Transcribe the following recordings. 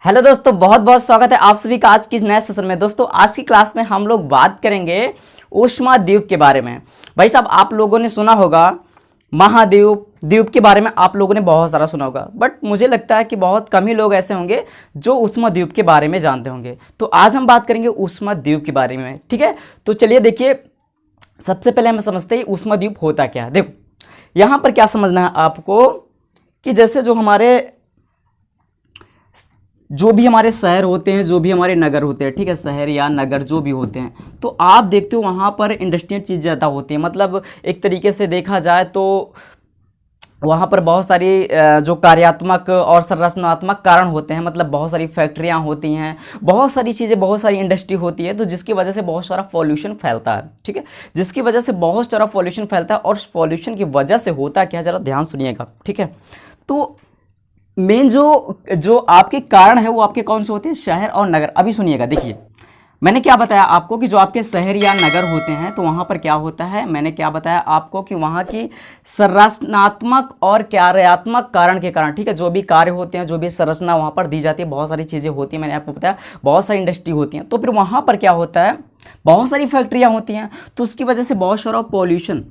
Hello दोस्तों, बहुत बहुत स्वागत है आप सभी का आज की इस नए सेशन में। दोस्तों आज की क्लास में हम लोग बात करेंगे ऊष्मा द्वीप के बारे में। भाई साहब, आप लोगों ने सुना होगा महाद्वीप द्वीप के बारे में, आप लोगों ने बहुत सारा सुना होगा, बट मुझे लगता है कि बहुत कम ही लोग ऐसे होंगे जो ऊष्मा द्वीप के बारे में जानते होंगे। तो आज हम बात करेंगे ऊष्मा द्वीप के बारे में, ठीक है। तो चलिए देखिए, सबसे पहले हम समझते हैं ऊष्मा द्वीप होता क्या है। देखो यहाँ पर क्या समझना है आपको कि जैसे जो भी हमारे शहर होते हैं, जो भी हमारे नगर होते हैं, ठीक है, शहर या नगर जो भी होते हैं, तो आप देखते हो वहाँ पर इंडस्ट्रियल चीज़ ज़्यादा होती है। मतलब एक तरीके से देखा जाए तो वहाँ पर बहुत सारी जो कार्यात्मक और संरचनात्मक कारण होते हैं, मतलब बहुत सारी फैक्ट्रियाँ होती हैं, बहुत सारी चीज़ें, बहुत सारी इंडस्ट्री होती है, तो जिसकी वजह से बहुत सारा पॉल्यूशन फैलता है, ठीक है। जिसकी वजह से बहुत सारा पॉल्यूशन फैलता है, और उस पॉल्यूशन की वजह से होता क्या है, ज़रा ध्यान सुनिएगा, ठीक है। तो मेन जो आपके कारण है वो आपके कौन से होते हैं, शहर और नगर। अभी सुनिएगा, देखिए मैंने क्या बताया आपको कि जो आपके शहर या नगर होते हैं तो वहाँ पर क्या होता है, मैंने क्या बताया आपको कि वहाँ की संरचनात्मक और कार्यात्मक कारण के कारण, ठीक है, जो भी कार्य होते हैं, जो भी संरचना वहाँ पर दी जाती है, बहुत सारी चीज़ें होती हैं, मैंने आपको बताया बहुत सारी इंडस्ट्री होती हैं, तो फिर वहाँ पर क्या होता है, बहुत सारी फैक्ट्रियाँ होती हैं, तो उसकी वजह से बहुत सारा पॉल्यूशन,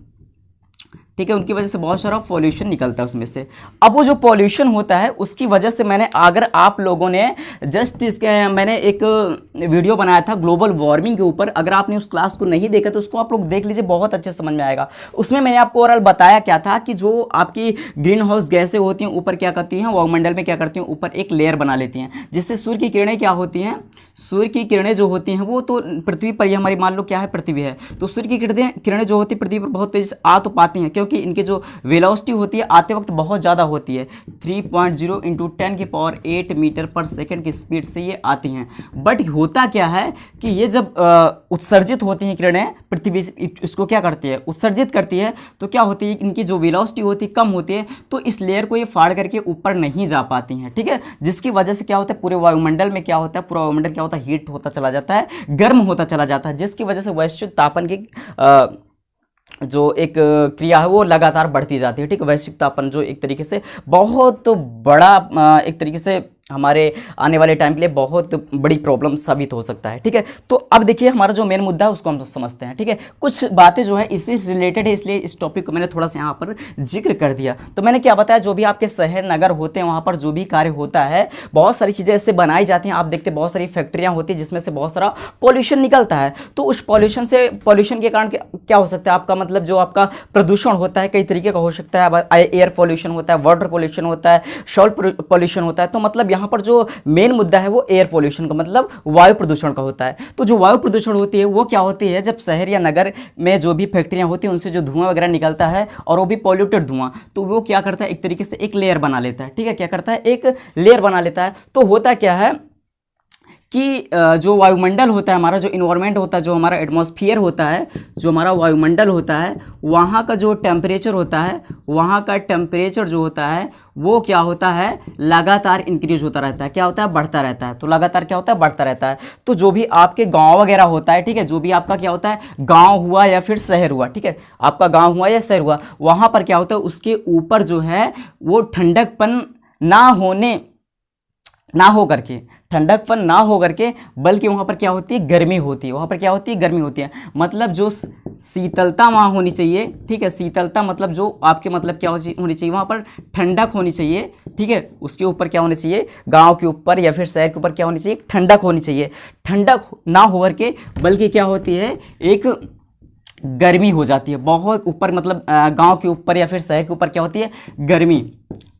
ठीक है, उनकी वजह से बहुत सारा पॉल्यूशन निकलता है उसमें से। अब वो जो पॉल्यूशन होता है उसकी वजह से अगर आप लोगों ने मैंने एक वीडियो बनाया था ग्लोबल वार्मिंग के ऊपर, अगर आपने उस क्लास को नहीं देखा तो उसको आप लोग देख लीजिए, बहुत अच्छे समझ में आएगा। उसमें मैंने आपको ओवरऑल बताया क्या था कि जो आपकी ग्रीन हाउस गैसें होती हैं ऊपर क्या करती हैं, वायुमंडल में क्या करती हैं, ऊपर एक लेयर बना लेती हैं, जिससे सूर्य की किरणें क्या होती हैं, सूर्य की किरणें जो होती हैं वो तो पृथ्वी पर ही, हमारी मान लो क्या है, पृथ्वी है, तो सूर्य की किरणें जो होती है पृथ्वी पर बहुत तेज आ तो पाती हैं, क्योंकि इनकी जो वेलोसिटी होती है आते वक्त बहुत ज़्यादा होती है, 3.0 × 10⁸ मीटर पर सेकंड की स्पीड से ये आती हैं। बट होता क्या है कि ये जब उत्सर्जित होती हैं किरणें, पृथ्वी इसको क्या करती है, उत्सर्जित करती है, तो क्या होती है, इनकी जो वेलोसिटी होती है कम होती है, तो इस लेयर को ये फाड़ करके ऊपर नहीं जा पाती हैं, ठीक है। जिसकी वजह से क्या होता है, पूरे वायुमंडल में क्या होता है, पूरा वायुमंडल क्या होता है, हीट होता चला जाता है, गर्म होता चला जाता है, जिसकी वजह से वैश्विक तापमान की जो एक क्रिया है वो लगातार बढ़ती जाती है, ठीक है। वैश्विक तापमान जो एक तरीके से बहुत बड़ा एक तरीके से हमारे आने वाले टाइम के लिए बहुत बड़ी प्रॉब्लम साबित हो सकता है, ठीक है। तो अब देखिए हमारा जो मेन मुद्दा है उसको हम समझते हैं, ठीक है। कुछ बातें जो है इससे रिलेटेड है, इसलिए इस टॉपिक को मैंने थोड़ा सा यहाँ पर जिक्र कर दिया। तो मैंने क्या बताया, जो भी आपके शहर नगर होते हैं वहाँ पर जो भी कार्य होता है, बहुत सारी चीज़ें ऐसे बनाई जाती हैं, आप देखते हैं बहुत सारी फैक्ट्रियाँ होती हैं जिसमें से बहुत सारा पॉल्यूशन निकलता है। तो उस पॉल्यूशन के कारण क्या हो सकता है, आपका मतलब जो आपका प्रदूषण होता है कई तरीके का हो सकता है, एयर पॉल्यूशन होता है, वाटर पॉल्यूशन होता है, सॉइल पॉल्यूशन होता है। तो मतलब यहाँ पर जो मेन मुद्दा है वो एयर पॉल्यूशन का, मतलब वायु प्रदूषण का होता है। तो जो वायु प्रदूषण होती है वो क्या होती है, जब शहर या नगर में जो भी फैक्ट्रियां होती हैं उनसे जो धुआं वगैरह निकलता है, और वो भी पॉल्यूटेड धुआं, तो वो क्या करता है, एक तरीके से एक लेयर बना लेता है, ठीक है। क्या करता है, एक लेयर बना लेता है। तो होता क्या है कि जो वायुमंडल होता है, हमारा जो इन्वायरमेंट होता है, जो हमारा एटमॉस्फेयर होता है, जो हमारा वायुमंडल होता है, वहाँ का जो टेम्परेचर होता है, वहाँ का टेम्परेचर जो होता है वो क्या होता है, लगातार इंक्रीज होता रहता है, क्या होता है, बढ़ता रहता है। तो लगातार क्या होता है, बढ़ता रहता है। तो जो भी आपके गांव वगैरह होता है, ठीक है, जो भी आपका क्या होता है, गांव हुआ या फिर शहर हुआ, ठीक है, आपका गांव हुआ या शहर हुआ, वहाँ पर क्या होता है, उसके ऊपर जो है वो ठंडकपन ना हो करके बल्कि वहाँ पर क्या होती है, गर्मी होती है, वहाँ पर क्या होती है, गर्मी होती है। मतलब जो शीतलता वहाँ होनी चाहिए, ठीक है, शीतलता मतलब जो आपके मतलब क्या होनी चाहिए, वहाँ पर ठंडक होनी चाहिए, ठीक है। उसके ऊपर क्या होनी चाहिए, गांव के ऊपर या फिर शहर के ऊपर क्या होनी चाहिए, ठंडक होनी चाहिए। ठंडक ना हो करके बल्कि क्या होती है, एक गर्मी हो जाती है बहुत ऊपर, मतलब गांव के ऊपर या फिर शहर के ऊपर क्या होती है, गर्मी,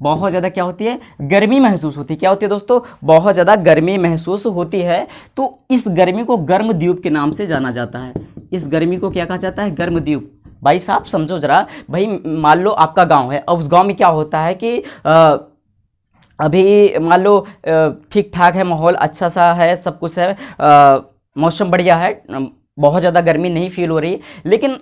बहुत ज़्यादा क्या होती है, गर्मी महसूस होती है। क्या होती है दोस्तों, बहुत ज़्यादा गर्मी महसूस होती है। तो इस गर्मी को गर्म द्वीप के नाम से जाना जाता है। इस गर्मी को क्या कहा जाता है, गर्म द्वीप। भाई साहब समझो जरा, भाई मान लो आपका गाँव है, अब उस गाँव में क्या होता है कि अभी मान लो ठीक ठाक है, माहौल अच्छा सा है, सब कुछ है, मौसम बढ़िया है, बहुत ज़्यादा गर्मी नहीं फील हो रही, लेकिन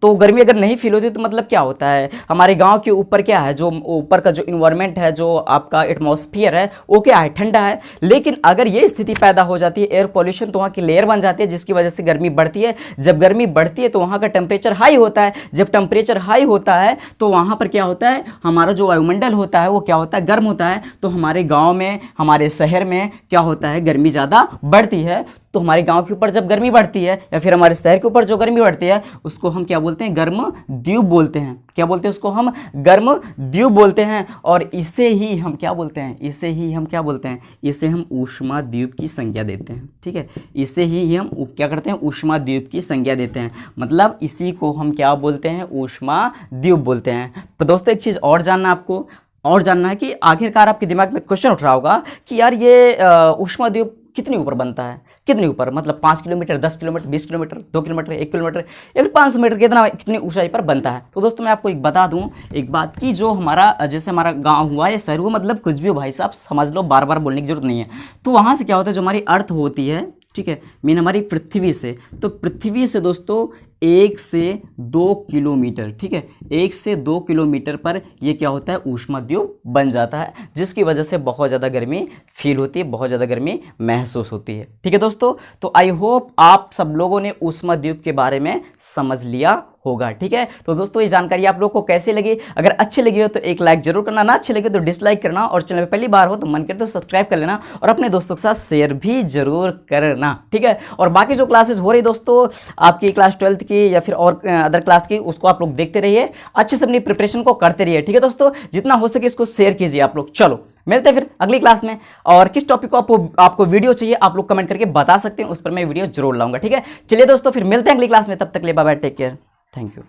तो गर्मी अगर नहीं फील होती तो मतलब क्या होता है, हमारे गांव के ऊपर क्या है, जो ऊपर का जो इन्वायरमेंट है, जो आपका एटमॉस्फेयर है, वो क्या है, ठंडा है। लेकिन अगर ये स्थिति पैदा हो जाती है एयर पॉल्यूशन, तो वहाँ की लेयर बन जाती है जिसकी वजह से गर्मी बढ़ती है। जब गर्मी बढ़ती है तो वहाँ का टेम्परेचर हाई होता है। जब टेम्परेचर हाई होता है तो वहाँ पर क्या होता है, हमारा जो वायुमंडल होता है वो क्या होता है, गर्म होता है। तो हमारे गाँव में, हमारे शहर में क्या होता है, गर्मी ज़्यादा बढ़ती है। तो हमारे गांव के ऊपर जब गर्मी बढ़ती है या फिर हमारे शहर के ऊपर जो गर्मी बढ़ती है उसको हम क्या बोलते हैं, गर्म द्वीप बोलते हैं। क्या बोलते हैं उसको, हम गर्म द्वीप बोलते हैं। और इसे ही हम क्या बोलते हैं, इसे ही हम क्या बोलते हैं, इसे हम ऊष्मा द्वीप की संज्ञा देते हैं। ठीक है, इसे ही हम क्या करते हैं, ऊष्मा द्वीप की संज्ञा देते हैं। मतलब इसी को हम क्या बोलते हैं, ऊष्मा द्वीप बोलते हैं। तो दोस्तों एक चीज़ और जानना आपको, और जानना है कि आखिरकार आपके दिमाग में क्वेश्चन उठ रहा होगा कि यार ये ऊष्मा द्वीप कितनी ऊपर बनता है, कितनी ऊपर, मतलब 5 kilometre, 10 kilometre, 20 kilometre, 2 kilometre, 1 kilometre या फिर 500 मीटर, कितनी ऊंचाई पर बनता है। तो दोस्तों मैं आपको एक बता दूं एक बात कि जो हमारा, जैसे हमारा गांव हुआ या शहर हुआ, मतलब कुछ भी हो भाई साहब, समझ लो, बार बार बोलने की जरूरत नहीं है। तो वहाँ से क्या होता है, जो हमारी अर्थ होती है, ठीक है, मीन हमारी पृथ्वी से, तो पृथ्वी से दोस्तों 1 से 2 किलोमीटर, ठीक है, 1 से 2 किलोमीटर पर ये क्या होता है, ऊष्मा द्वीप बन जाता है, जिसकी वजह से बहुत ज़्यादा गर्मी फील होती है, बहुत ज़्यादा गर्मी महसूस होती है। ठीक है दोस्तों, तो आई होप आप सब लोगों ने ऊष्मा द्वीप के बारे में समझ लिया होगा। ठीक है, तो दोस्तों ये जानकारी आप लोगों को कैसी लगी, अगर अच्छी लगी हो तो एक लाइक जरूर करना, ना अच्छी लगी तो डिसलाइक करना, और चैनल पे पहली बार हो तो मन करे तो सब्सक्राइब कर लेना, और अपने दोस्तों के साथ शेयर भी जरूर करना। ठीक है, और बाकी जो क्लासेस हो रही दोस्तों आपकी क्लास 12th की या फिर और अदर क्लास की, उसको आप लोग देखते रहिए, अच्छे से अपनी प्रिपरेशन को करते रहिए। ठीक है दोस्तों, जितना हो सके इसको शेयर कीजिए आप लोग। चलो मिलते हैं फिर अगली क्लास में, और किस टॉपिक को आपको वीडियो चाहिए आप लोग कमेंट करके बता सकते हैं, उस पर मैं वीडियो जरूर लाऊंगा। ठीक है, चलिए दोस्तों फिर मिलते हैं अगली क्लास में, तब तक के लिए bye bye, take care, thank you.